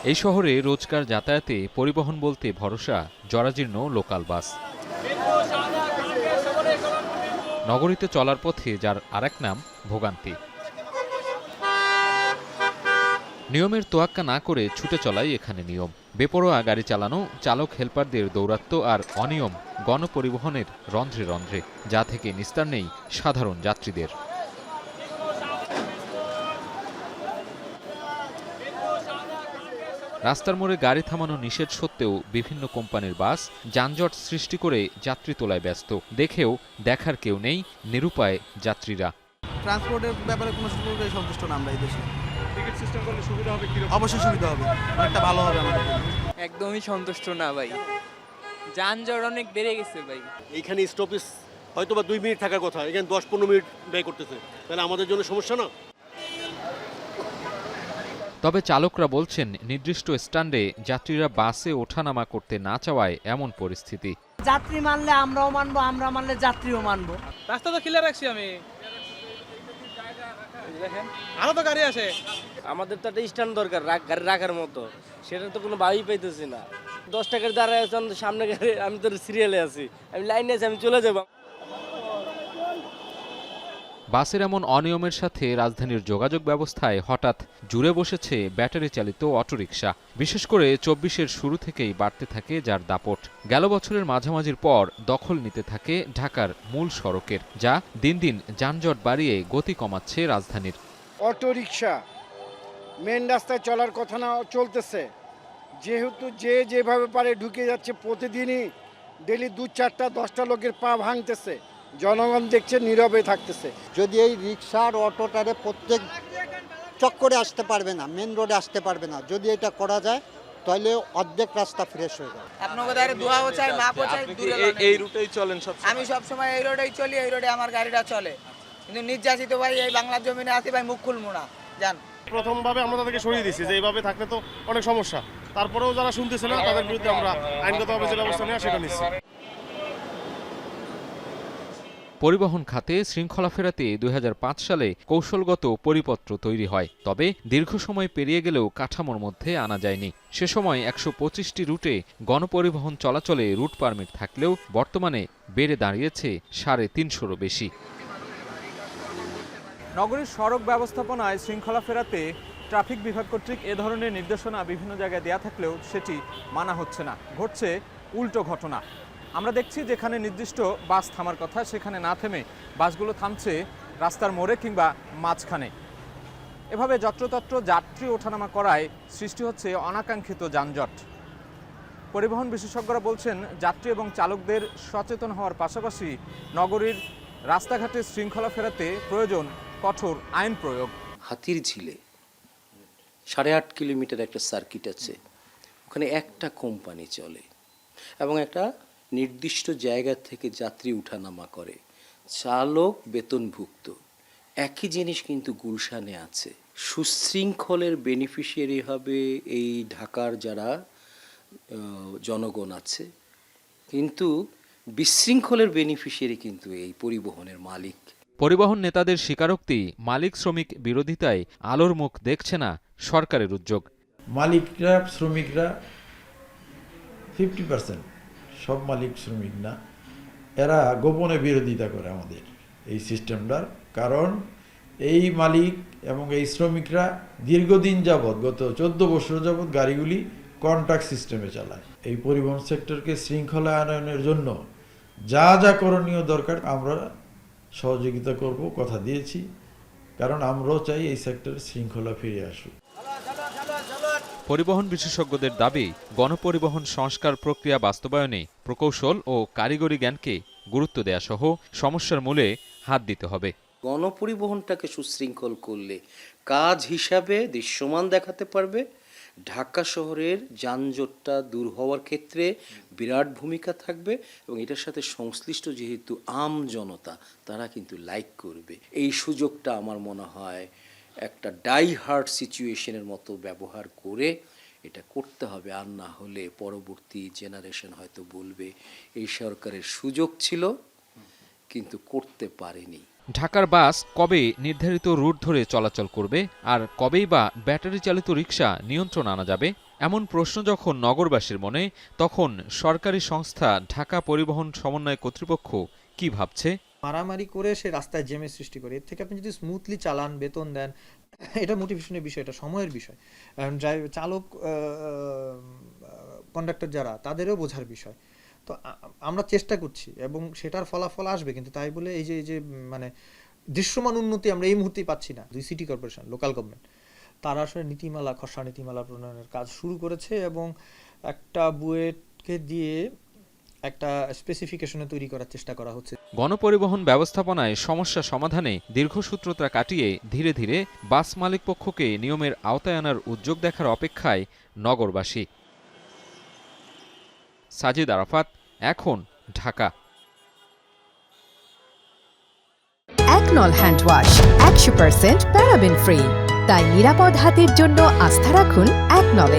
এই শহরে রোজকার যাতায়াতে পরিবহন বলতে ভরসা জরাজীর্ণ লোকাল বাস। নগরীতে চলার পথে যার আরেক নাম ভোগান্তি। নিয়মের তোয়াক্কা না করে ছুটে চলাই এখানে নিয়ম। বেপরোয়া গাড়ি চালানো, চালক হেলপারদের দৌরাত্ম্য আর অনিয়ম গণপরিবহনের রন্ধ্রে রন্ধ্রে, যা থেকে নিস্তার নেই সাধারণ যাত্রীদের। রাস্তার মোড়ে গাড়ি থামানো নিষেধ সত্ত্বেও বিভিন্ন কোম্পানির বাস যানজট সৃষ্টি করে যাত্রী তোলায় ব্যস্ত। দেখেও দেখার কেউ নেই, নিরুপায় যাত্রীরা। ট্রান্সপোর্টের ব্যাপারে কোনো সন্তুষ্ট না আমরা এই দেশে। টিকিট সিস্টেম করলে সুবিধা হবে কি? অবশ্যই সুবিধা হবে, অনেকটা ভালো হবে আমাদের। একদমই সন্তুষ্ট না ভাই, যানজট অনেক বেড়ে গেছে ভাই। এইখানে স্টপেজ হয়তো বা 2 মিনিট থাকার কথা, এখানে 10-15 মিনিট ব্যয় করতেছে, তাহলে আমাদের জন্য সমস্যা না। তবে চালকরা বলছেন নির্দিষ্ট স্ট্যান্ডে যাত্রীরা বাসে ওঠানামা করতে না চাওয়ায় এমন পরিস্থিতি। যাত্রী মানলে আমরাও মানবো, আমরা মানলে যাত্রীও মানবো। রাস্তা তো ক্লিয়ার রাখছি আমি, আরো তো গাড়ি আছে। আমাদের তো একটা স্ট্যান্ড দরকার গাড়ি রাখার মতো, সেটা তো কোনো ভাবেই পাইতেছি না। 10 টাকার দাঁড়ায় আছে সামনে গাড়ি, আমি তো সিরিয়ালে আছি, আমি লাইনে আছি, আমি চলে যাবো। বাসের এমন অনিয়মের সাথে রাজধানীর যোগাযোগ ব্যবস্থায় হঠাৎ জুড়ে বসেছে ব্যাটারি চালিত অটোরিকশা। বিশেষ করে 24-এর শুরু থেকেই বাড়তে থাকে যার দাপট। গেল বছরের মাঝামাঝির পর দখল নিতে থাকে ঢাকার মূল সড়কের, যা দিন দিন যানজট বাড়িয়ে গতি কমাচ্ছে রাজধানীর। অটোরিকশা মেন রাস্তায় চলার কথা না চলতেছে, যেহেতু যেভাবে পারে ঢুকে যাচ্ছে, প্রতিদিনই ডেলি 2-4টা 10টা লোকের পা ভাঙতেছে, জনগণ দেখছে নীরবে থাকতেছে। যদি এই রিক্সার অটোটারে প্রত্যেক চক্করে আসতে পারবে না, মেন রোডে আসতে পারবে না, যদি এটা করা যায় তাহলে অর্ধেক রাস্তা ফ্রেশ হয়ে যাবে। এই রুটেই চলেন সব? আমি সবসময় এই রোডেই চলি, এই রোডে আমার গাড়িটা চলে, কিন্তু নির্যাতিত ভাই এই বাংলার জমিনে আছি ভাই, মুখ খুলবো না। জান প্রথমভাবে আমরা তাদেরকে সরিয়ে দিচ্ছি যে এইভাবে থাকলে তো অনেক সমস্যা, তারপরেও যারা শুনতেছে না তাদের বিরুদ্ধে আমরা আইনগতভাবে যে ব্যবস্থা নেওয়া সেটা নিচ্ছি। পরিবহন খাতে শৃঙ্খলা ফেরাতে 2005 সালে কৌশলগত পরিপত্র তৈরি হয়, তবে দীর্ঘ সময় পেরিয়ে গেলেও কাঠামোর মধ্যে আনা যায়নি। সে সময় 125টি রুটে গণপরিবহন চলাচলে রুট পারমিট থাকলেও বর্তমানে বেড়ে দাঁড়িয়েছে 350-রও বেশি। নগরীর সড়ক ব্যবস্থাপনায় শৃঙ্খলা ফেরাতে ট্রাফিক বিভাগ কর্তৃক এ ধরনের নির্দেশনা বিভিন্ন জায়গায় দেয়া থাকলেও সেটি মানা হচ্ছে না, ঘটছে উল্টো ঘটনা। আমরা দেখছি যেখানে নির্দিষ্ট বাস থামার কথা সেখানে না থেমে বাসগুলো থামছে রাস্তার মোড়ে কিংবা মাঝখানে। এভাবে যত্রতত্র যাত্রী ওঠানামা করায় সৃষ্টি হচ্ছে অনাকাঙ্ক্ষিত যানজট। পরিবহন বিশেষজ্ঞরা বলছেন, যাত্রী এবং চালকদের সচেতন হওয়ার পাশাপাশি নগরীর রাস্তাঘাটে শৃঙ্খলা ফেরাতে প্রয়োজন কঠোর আইন প্রয়োগ। হাতির ঝিলে 8.5 কিলোমিটার একটা সার্কিট আছে, ওখানে একটা কোম্পানি চলে এবং একটা নির্দিষ্ট জায়গা থেকে যাত্রী উঠানামা করে, চালক বেতনভুক্ত। একই জিনিস কিন্তু গুলশানে আছে। সুশৃঙ্খলের বেনিফিশিয়ারি হবে এই ঢাকার যারা জনগণ আছে, কিন্তু বিশৃঙ্খলের বেনিফিশিয়ারি কিন্তু এই পরিবহনের মালিক। পরিবহন নেতাদের স্বীকারোক্তি, মালিক শ্রমিক বিরোধিতায় আলোর মুখ দেখছে না সরকারের উদ্যোগ। মালিকরা শ্রমিকরা 50%, সব মালিক শ্রমিক না, এরা গোপনে বিরোধিতা করে আমাদের এই সিস্টেমটার। কারণ এই মালিক এবং এই শ্রমিকরা দীর্ঘদিন যাবৎ, গত 14 বছর যাবৎ গাড়িগুলি কন্ট্রাক্ট সিস্টেমে চালায়। এই পরিবহন সেক্টরকে শৃঙ্খলা আনয়নের জন্য যা যা করণীয় দরকার আমরা সহযোগিতা করব, কথা দিয়েছি। কারণ আমরাও চাই এই সেক্টরে শৃঙ্খলা ফিরে আসুক। পরিবহন বিশেষজ্ঞদের দাবি, গণপরিবহন সংস্কার প্রক্রিয়া বাস্তবায়নে প্রকৌশল ও কারিগরি জ্ঞানকে গুরুত্ব দেয়া সহ সমস্যার মূলে হাত দিতে হবে। গণপরিবহনটাকে সুশৃঙ্খল করলে কাজ হিসাবে দৃশ্যমান দেখাতে পারবে। ঢাকা শহরের যানজটটা দূর হওয়ার ক্ষেত্রে বিরাট ভূমিকা থাকবে এবং এটার সাথে সংশ্লিষ্ট যেহেতু আম জনতা, তারা কিন্তু লাইক করবে। এই সুযোগটা আমার মনে হয় একটা ডাই হার্ড সিচুয়েশনের মতো ব্যবহার করে এটা করতে হবে, আর না হলে পরবর্তী জেনারেশন হয়তো বলবে এই সরকারের সুযোগ ছিল কিন্তু করতে পারেনি। ঢাকার বাস কবে নির্ধারিত রুট ধরে চলাচল করবে, আর কবেই বা ব্যাটারি চালিত রিকশা নিয়ন্ত্রণ আনা যাবে? এমন প্রশ্ন যখন নগরবাসীর মনে, তখন সরকারি সংস্থা ঢাকা পরিবহন সমন্বয় কর্তৃপক্ষ কি ভাবছে? মারামারি করে সে রাস্তায় জ্যামের সৃষ্টি করে, এর থেকে আপনি যদি স্মুথলি চালান, বেতন দেন, এটা মোটিভেশনের বিষয়, এটা সময়ের বিষয়। চালক কন্ডাক্টর যারা, তাদেরও বোঝার বিষয়। তো আমরা চেষ্টা করছি এবং সেটার ফলাফল আসবে, কিন্তু তাই বলে এই যে মানে দৃশ্যমান উন্নতি আমরা এই মুহূর্তেই পাচ্ছি না। 2 সিটি কর্পোরেশন, লোকাল গভর্নমেন্ট, তারা আসলে নীতিমালা, খসড়া নীতিমালা প্রণয়নের কাজ শুরু করেছে এবং একটা বুয়েটকে দিয়ে একটা স্পেসিফিকেশনে তৈরি করার চেষ্টা করা হচ্ছে। গণপরিবহন ব্যবস্থাপনায় সমস্যা সমাধানে দীর্ঘসূত্রতা কাটিয়ে ধীরে ধীরে বাস মালিক পক্ষকে নিয়মের আওতায় আনার উদ্যোগ দেখার অপেক্ষায় নগরবাসী। সাজিদ আরাফাত, এখন, ঢাকা। একনল হ্যান্ড ওয়াশ 100% প্যারাবেন ফ্রি, তাই নিরাপদ হাতের জন্য আস্থা রাখুন একনলে।